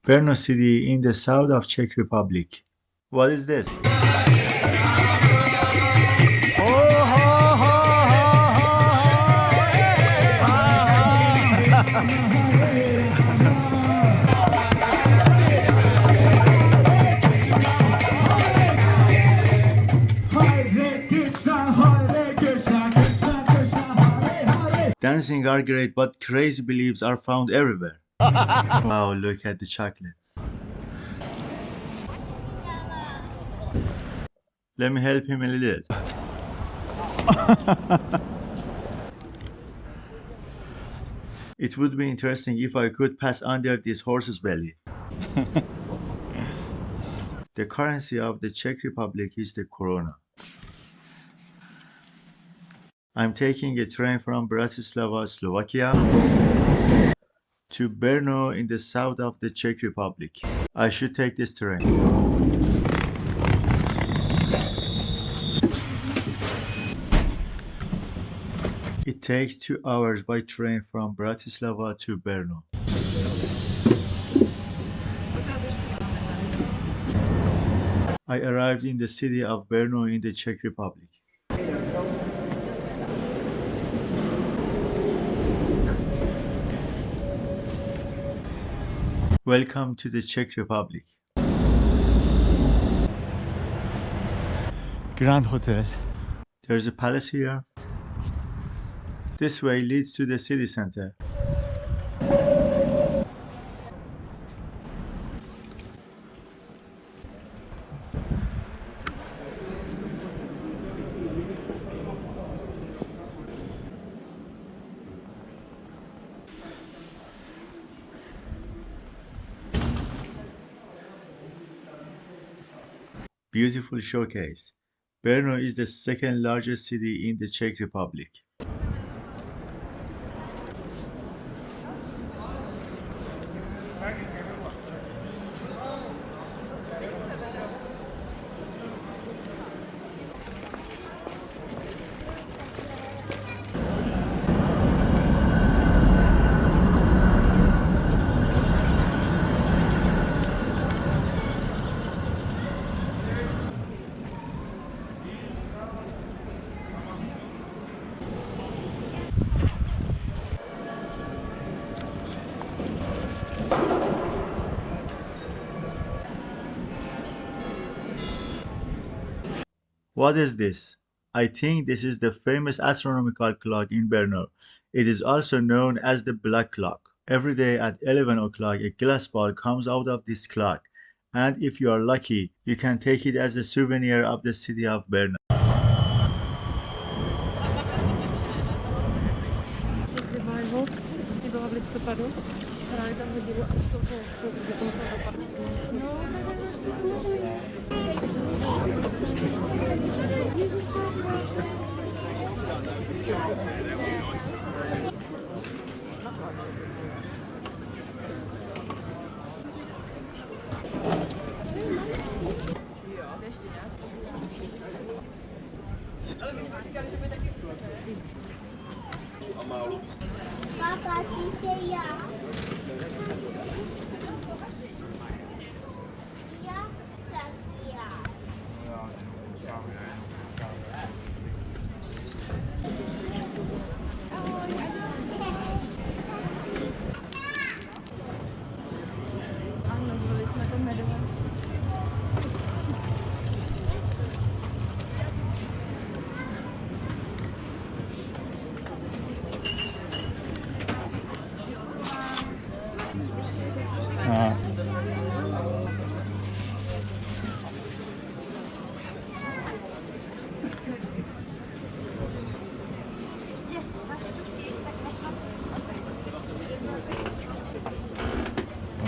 Brno city in the south of Czech Republic. What is this? Dancing are great, but crazy beliefs are found everywhere. Wow, look at the chocolates. Let me help him a little. It would be interesting if I could pass under this horse's belly. The currency of the Czech Republic is the koruna. I'm taking a train from Bratislava, Slovakia to Brno in the south of the Czech Republic. I should take this train. It takes 2 hours by train from Bratislava to Brno. I arrived in the city of Brno in the Czech Republic. Welcome to the Czech Republic. Grand Hotel. There's a palace here. This way leads to the city center. Beautiful showcase. Brno is the second largest city in the Czech Republic. What is this? I think this is the famous astronomical clock in Brno. It is also known as the black clock. Every day at 11 o'clock a glass ball comes out of this clock, and if you are lucky, you can take it as a souvenir of the city of Brno. Papa, ja. Ja, czas ja.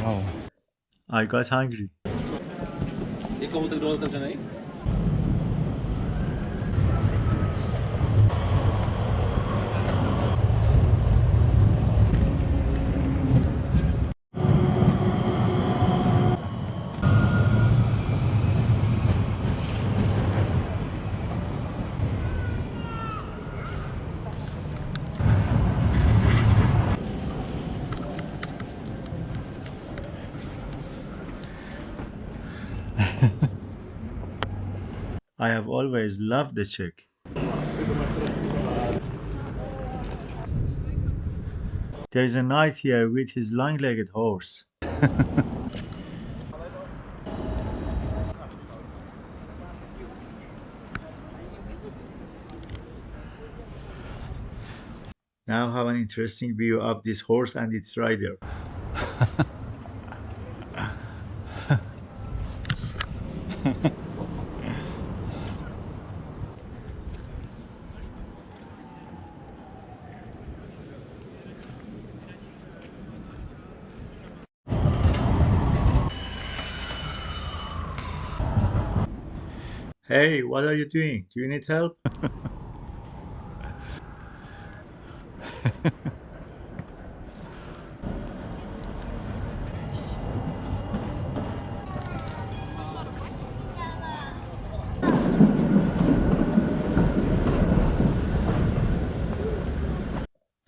Wow. I got hungry. Je komu tak dole otevřenej? I have always loved the Czech. There is a knight here with his long-legged horse. Now have an interesting view of this horse and its rider. Hey, what are you doing? Do you need help?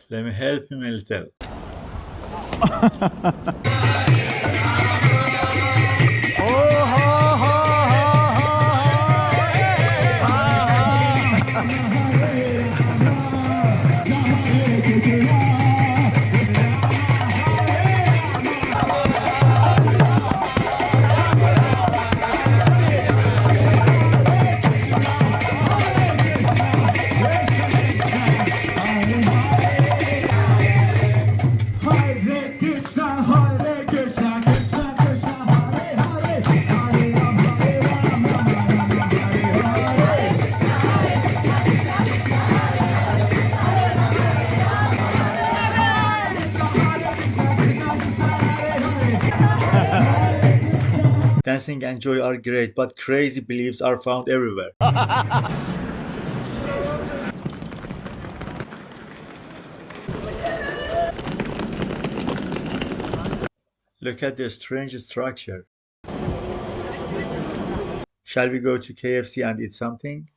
Let me help him a little. Hare Krishna, Hare Krishna, Krishna Krishna, Hare Hare, Hare Rama, Hare Rama, Rama Rama, Hare Hare. Dancing and joy are great, but crazy beliefs are found everywhere. Look at the strange structure. Shall we go to KFC and eat something?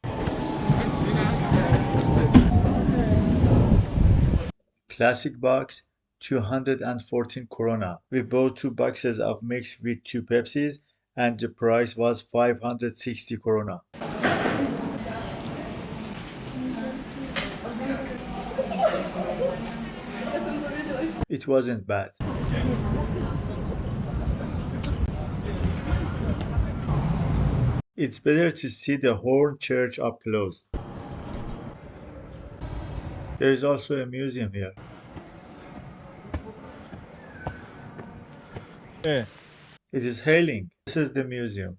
Classic box, 214 korona. We bought 2 boxes of mix with 2 Pepsis and the price was 560 korona. It wasn't bad. It's better to see the Horn Church up close. There is also a museum here. Yeah. It is hailing. This is the museum.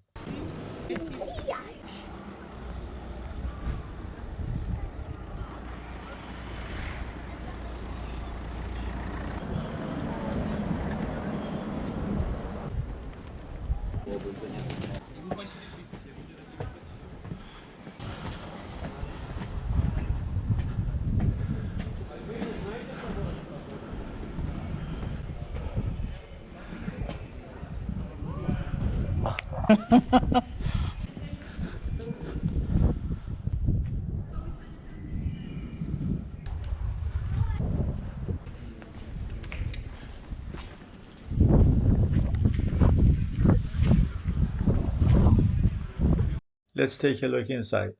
Let's take a look inside.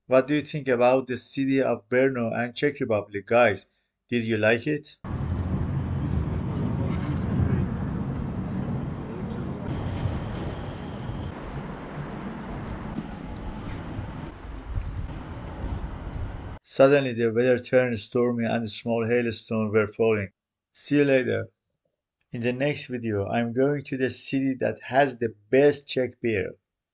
What do you think about the city of Brno and Czech Republic, guys? Did you like it? Suddenly the weather turned stormy and small hailstones were falling. See you later. In the next video, I'm going to the city that has the best Czech beer.